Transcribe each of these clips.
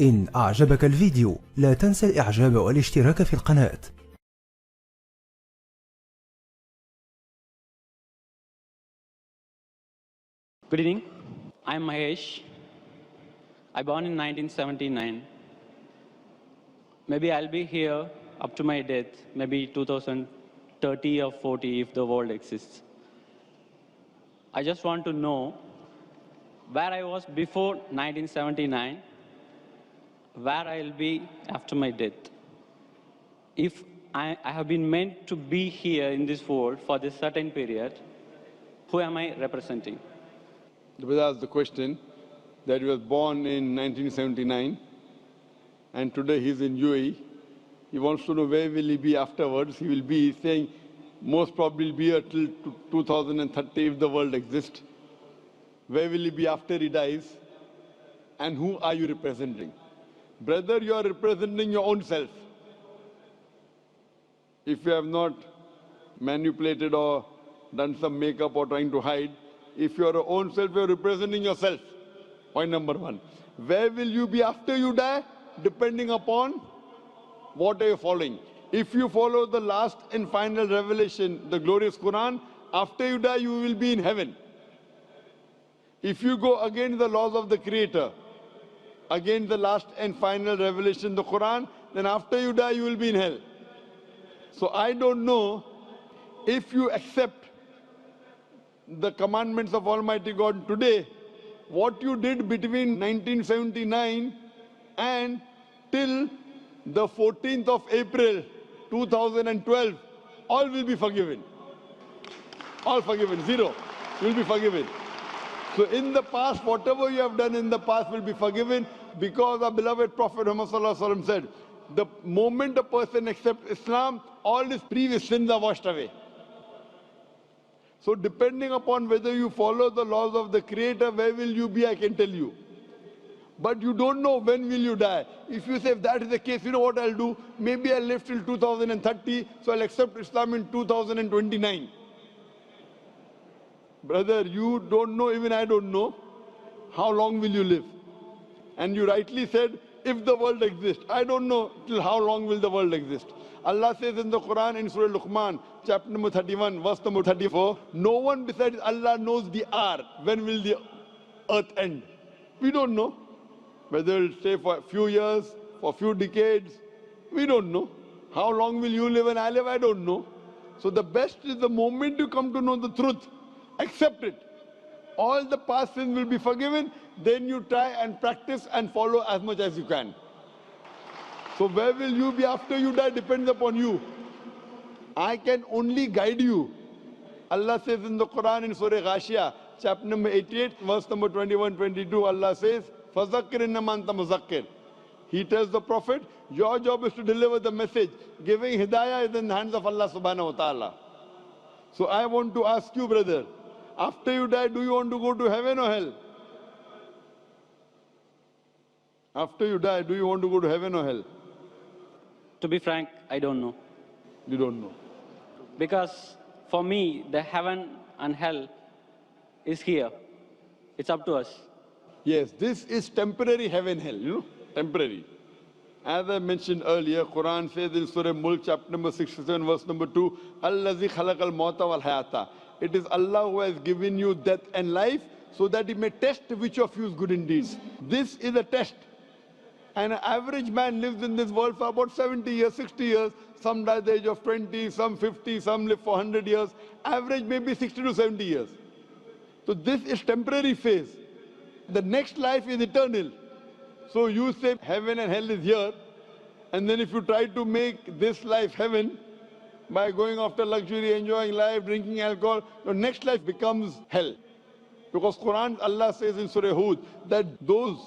إن أعجبك الفيديو لا تنسى الإعجاب والاشتراك في القناة. Good evening. I'm Mahesh. I born in 1979. Maybe I'll be here up to my death, maybe 2030 or 40 if the world exists. I just want to know where I was before 1979, where I'll be after my death. If I have been meant to be here in this world for this certain period, who am I representing? The brother asked the question that he was born in 1979 and today he's in UAE. He wants to know where will he be afterwards. He will be saying most probably be here till 2030 if the world exists. Where will he be after he dies? And who are you representing? Brother, you are representing your own self. If you have not manipulated or done some makeup or trying to hide, if you are your own self, you are representing yourself. Point number one. Where will you be after you die? Depending upon what are you following. If you follow the last and final revelation, the glorious Quran, after you die, you will be in heaven. If you go against the laws of the Creator, against the last and final revelation, the Quran, then after you die, you will be in hell. So I don't know if you accept the commandments of Almighty God today, what you did between 1979 and till the 14th of April 2012, all will be forgiven. All forgiven, zero will be forgiven. So in the past, whatever you have done in the past will be forgiven because our beloved Prophet Muhammad said, the moment a person accepts Islam, all his previous sins are washed away. So depending upon whether you follow the laws of the Creator, where will you be, I can tell you. But you don't know when will you die. If you say, if that is the case, you know what I'll do? Maybe I'll live till 2030, so I'll accept Islam in 2029. Brother, you don't know, even I don't know, how long will you live? And you rightly said, if the world exists. I don't know till how long will the world exist. Allah says in the Quran in Surah Luqman, chapter number 31, verse number 34, no one besides Allah knows the hour. When will the earth end? We don't know. Whether it'll stay for a few years, for a few decades, we don't know. How long will you live and I live, I don't know. So the best is the moment you come to know the truth, accept it. All the past sins will be forgiven, then you try and practice and follow as much as you can. So where will you be after you die depends upon you. I can only guide you. Allah says in the Quran in Surah Ghashiyah, chapter number 88, verse number 21, 22, Allah says, فَذَكِّرْ إِنَّمَا أَنْتَ مُذَكِّرْ. He tells the Prophet, your job is to deliver the message. Giving hidayah is in the hands of Allah subhanahu wa ta'ala. So I want to ask you, brother, after you die, do you want to go to heaven or hell? After you die, do you want to go to heaven or hell? To be frank, I don't know. You don't know. Because for me, the heaven and hell is here. It's up to us. Yes, this is temporary heaven, hell, temporary. As I mentioned earlier, Quran says in Surah Mulk, chapter number 67, verse number 2, Allazi khalaqal mauta wal hayata. It is Allah who has given you death and life so that He may test which of you is good in deeds. This is a test. And an average man lives in this world for about 70 years, 60 years. Some die at the age of 20, some 50, some live for 100 years. Average maybe 60 to 70 years. So this is temporary phase. The next life is eternal. So you say heaven and hell is here. And then if you try to make this life heaven by going after luxury, enjoying life, drinking alcohol, the next life becomes hell. Because Quran, Allah says in Surah Hud that those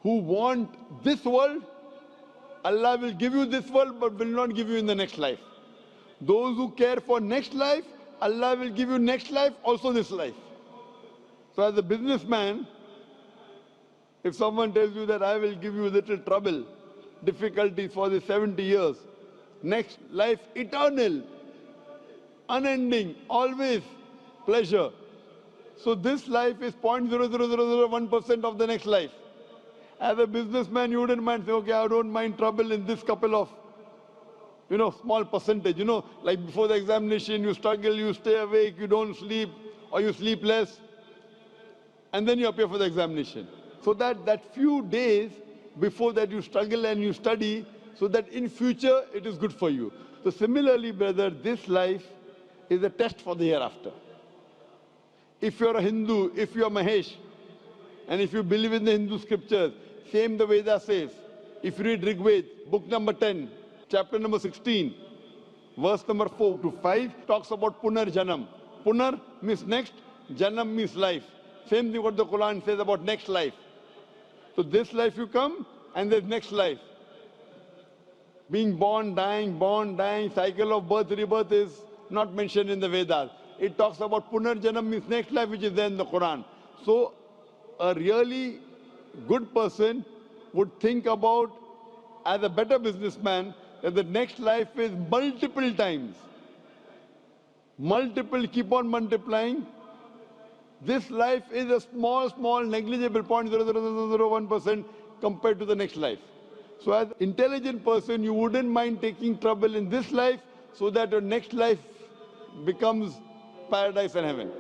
who want this world, Allah will give you this world but will not give you in the next life. Those who care for next life, Allah will give you next life, also this life. So as a businessman, if someone tells you that I will give you little trouble, difficulties for the 70 years, next life eternal, unending, always pleasure. So this life is 0.00001% of the next life. As a businessman, you wouldn't mind saying, okay, I don't mind trouble in this couple of, small percentage. Like before the examination, you struggle, you stay awake, you don't sleep, or you sleep less, and then you appear for the examination. So that few days before that you struggle and you study, so that in future it is good for you. So similarly, brother, this life is a test for the hereafter. If you're a Hindu, if you're Mahesh, and if you believe in the Hindu scriptures, same the Veda says. If you read Rig Veda, book number 10, chapter number 16, verse number 4 to 5, talks about Punar Janam. Punar means next, Janam means life. Same thing what the Quran says about next life. So this life you come, and there's next life. Being born, dying, cycle of birth, rebirth is not mentioned in the Vedas. It talks about Punar Janam means next life, which is there in the Quran. So a really good person would think about, as a better businessman, that the next life is multiple times. Multiple, keep on multiplying. This life is a small, negligible 0.0001% compared to the next life. So as an intelligent person, you wouldn't mind taking trouble in this life so that your next life becomes paradise and heaven.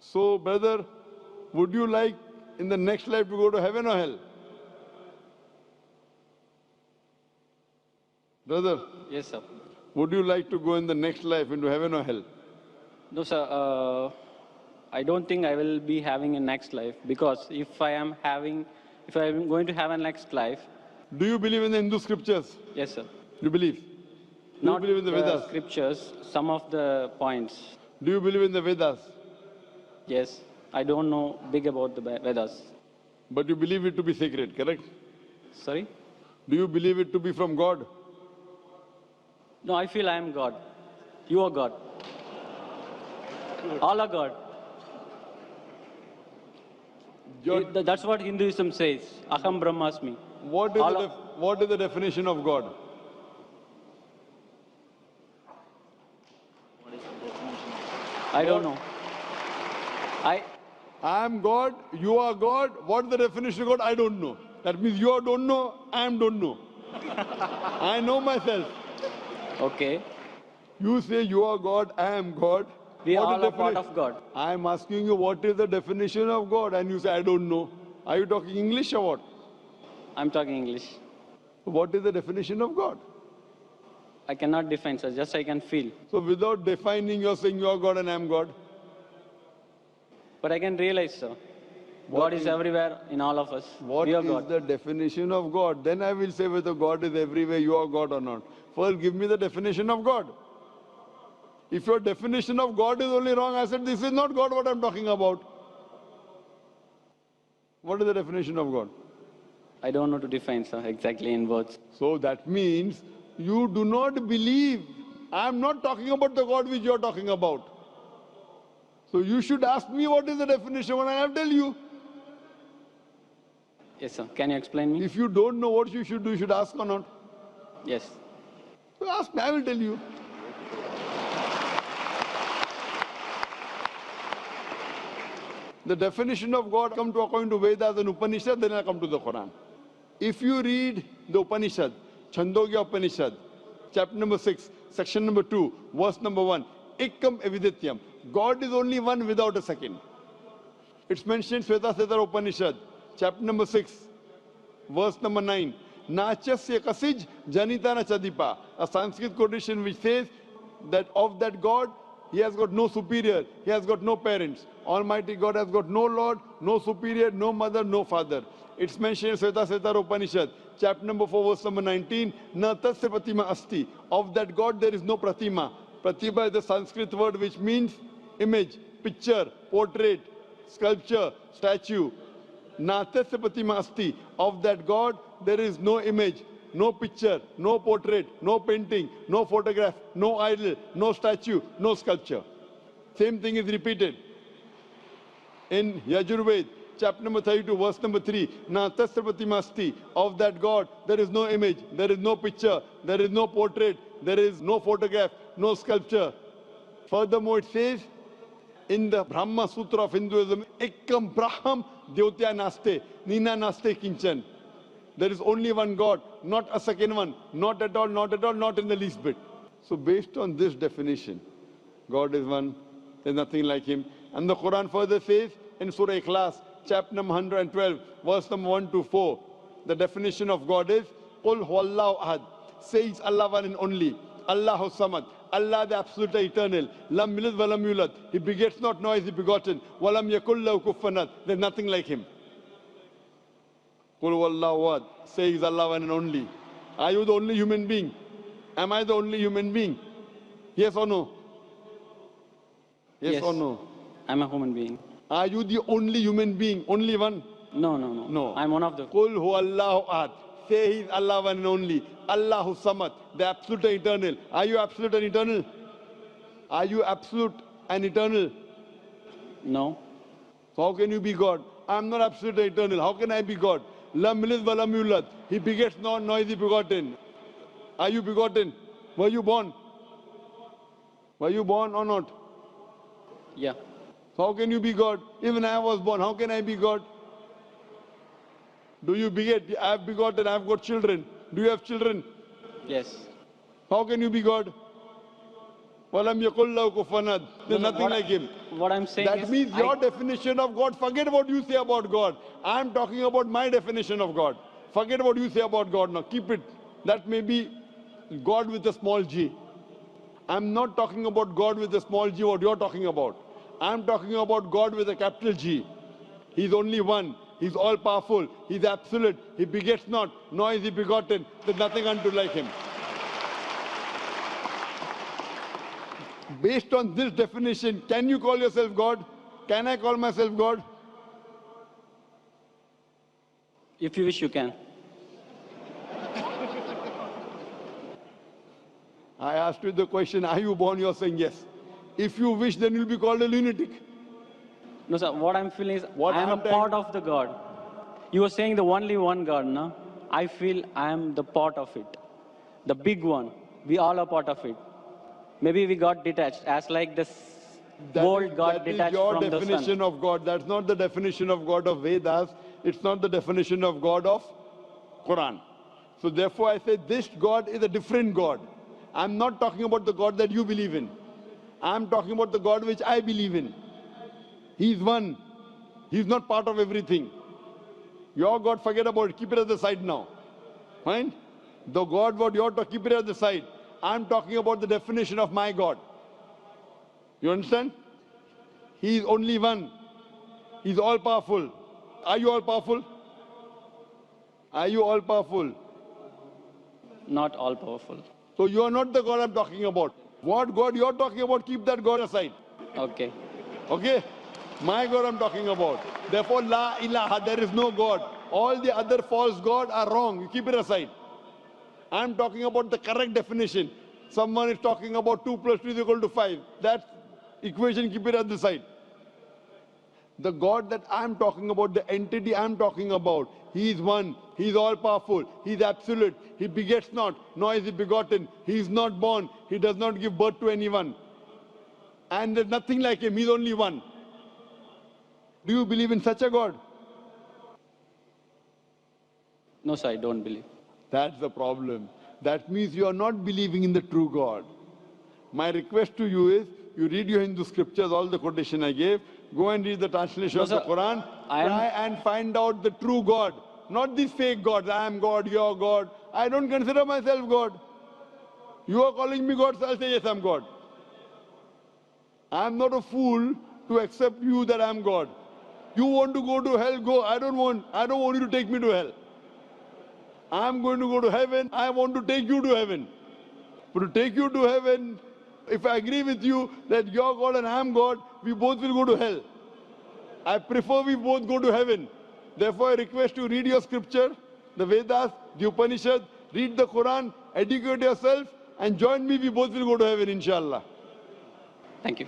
So, brother, would you like in the next life to go to heaven or hell? Brother? Yes, sir. Would you like to go in the next life into heaven or hell? No, sir. I don't think I will be having a next life, because if I am going to have a next life. Do you believe in the Hindu scriptures? Yes, sir. You believe? Do you believe in the Vedas? Scriptures, some of the points. Do you believe in the Vedas? Yes. I don't know big about the Vedas. But you believe it to be sacred, correct? Sorry? Do you believe it to be from God? No, I feel I am God. You are God. All are God. That's what Hinduism says. Aham Brahmasmi. What is the definition of God? I don't know. I am God, you are God. What is the definition of God? I don't know. That means you don't know, I don't know. I know myself. Okay. You say you are God, I am God. We all are part of God. I am asking you what is the definition of God, and you say I don't know. Are you talking English or what? I'm talking English. What is the definition of God? I cannot define, sir. Just I can feel. So without defining, you're saying you are God and I am God? But I can realize, sir. God is everywhere in all of us. What is the definition of God? Then I will say whether God is everywhere, you are God or not. First, give me the definition of God. If your definition of God is only wrong, I said, this is not God what I'm talking about. What is the definition of God? I don't know to define, sir, exactly in words. So that means you do not believe. I'm not talking about the God which you're talking about. So you should ask me what is the definition when I have tell you. Yes, sir. Can you explain me? If you don't know what you should do, you should ask or not. Yes. So ask me, I will tell you. The definition of God come to according to Vedas and Upanishad, then I come to the Quran. If you read the Upanishad, Chandogya Upanishad, chapter number 6, section number 2, verse number 1, Ekam Evidityam. God is only one without a second. It's mentioned in Shveta Upanishad, chapter number 6, verse number 9. Nachasya kasij janitana chadipa. A Sanskrit quotation which says that of that God, he has got no superior, he has got no parents. Almighty God has got no Lord, no superior, no mother, no father. It's mentioned in Shveta Upanishad, chapter number 4, verse number 19. Na tasya pratima asti. Of that God there is no pratima. Pratima is the Sanskrit word which means image, picture, portrait, sculpture, statue. Na tasya pratima asti. Of that God there is no image, no picture, no portrait, no painting, no photograph, no idol, no statue, no sculpture. Same thing is repeated in Yajurved, chapter number 32, verse number 3. Na tasya pratima asti. Of that God there is no image, there is no picture, there is no portrait, there is no photograph, no sculpture. Furthermore, it says In the Brahma Sutra of Hinduism, Ekam Braham Devatya Naste, Nina Naste Kinchan. There is only one God, not a second one, not at all, not at all, not in the least bit. So based on this definition, God is one, there's nothing like him. And the Quran further says in Surah Ikhlas, chapter number 112, verse number 1 to 4, the definition of God is, Qul huwallahu ahad, says Allah one and only, Allahu samad, Allah the absolute eternal, lam yalid wa lam yulad, he begets not nor is he begotten, wa lam yakul lahu kufuwan ahad, there's nothing like him. Qul huwallahu ahad, says Allah one and only. Are you the only human being? Am I the only human being? Yes or no? Yes or no? I'm a human being. Are you the only human being? Only one? No. I'm one of the. Qul huwallahu ahad. Say he is Allah one and only. Allahu samad, the absolute and eternal. Are you absolute and eternal? Are you absolute and eternal? No. So how can you be God? I'm not absolute and eternal. How can I be God? Lam yalid wa lam yulad. He begets not, nor is he begotten. Are you begotten? Were you born? Were you born or not? Yeah. So how can you be God? Even I was born. How can I be God? Do you beget? I have begotten. I have got children. Do you have children? Yes. How can you be God? Walam yakul lahu kufuwan ahad. There's nothing like him. What I'm saying That is, means your definition of God, forget what you say about God. I'm talking about my definition of God. Forget what you say about God now. Keep it. That may be God with a small g. I'm not talking about God with a small g, what you're talking about. I'm talking about God with a capital G. He's only one. He's all powerful. He's absolute. He begets not, nor is he begotten. There's nothing unto like him. Based on this definition, can you call yourself God? Can I call myself God? if you wish, you can. I asked you the question, are you born? You're saying yes. If you wish, then you'll be called a lunatic. No, sir. What I'm feeling is, What I am a I'm part of the God. You were saying the only one God, no? I feel I am the part of it. The big one. We all are part of it. Maybe we got detached, as like this world got detached from the sun. That is your definition of God. That's not the definition of God of Vedas. It's not the definition of God of Quran. So therefore I say this God is a different God. I'm not talking about the God that you believe in. I'm talking about the God which I believe in. He's one. He's not part of everything. Your God, forget about it. Keep it at the side now. Fine? The God, what you're talking, keep it at the side. I'm talking about the definition of my God. You understand? He is only one. He's all powerful. Are you all powerful? Are you all powerful? Not all powerful. So you are not the God I'm talking about. What God you're talking about, keep that God aside. Okay. Okay? My God I'm talking about. Therefore, La ilaha, there is no God. All the other false gods are wrong. You keep it aside. I'm talking about the correct definition. Someone is talking about 2 plus 2 is equal to 5. That equation, keep it at the side. The God that I'm talking about, the entity I'm talking about, He is one. He is all powerful. He is absolute. He begets not, nor is he begotten. He is not born. He does not give birth to anyone. And there's nothing like him. He's only one. Do you believe in such a God? No, sir, I don't believe. That's the problem. That means you are not believing in the true God. My request to you is, you read your Hindu scriptures, all the quotation I gave, go and read the translation of the Quran, try and find out the true God. Not these fake gods, I am God, you are God. I don't consider myself God. You are calling me God, so I'll say yes, I'm God. I'm not a fool to accept you that I'm God. You want to go to hell, go. I don't want you to take me to hell. I'm going to go to heaven, I want to take you to heaven. But to take you to heaven, if I agree with you that you're God and I'm God, we both will go to hell. I prefer we both go to heaven. Therefore, I request you read your scripture, the Vedas, the Upanishad, read the Quran, educate yourself, and join me, we both will go to heaven, inshallah. Thank you.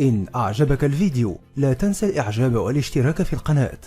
إن أعجبك الفيديو لا تنسى الإعجاب والاشتراك في القناة.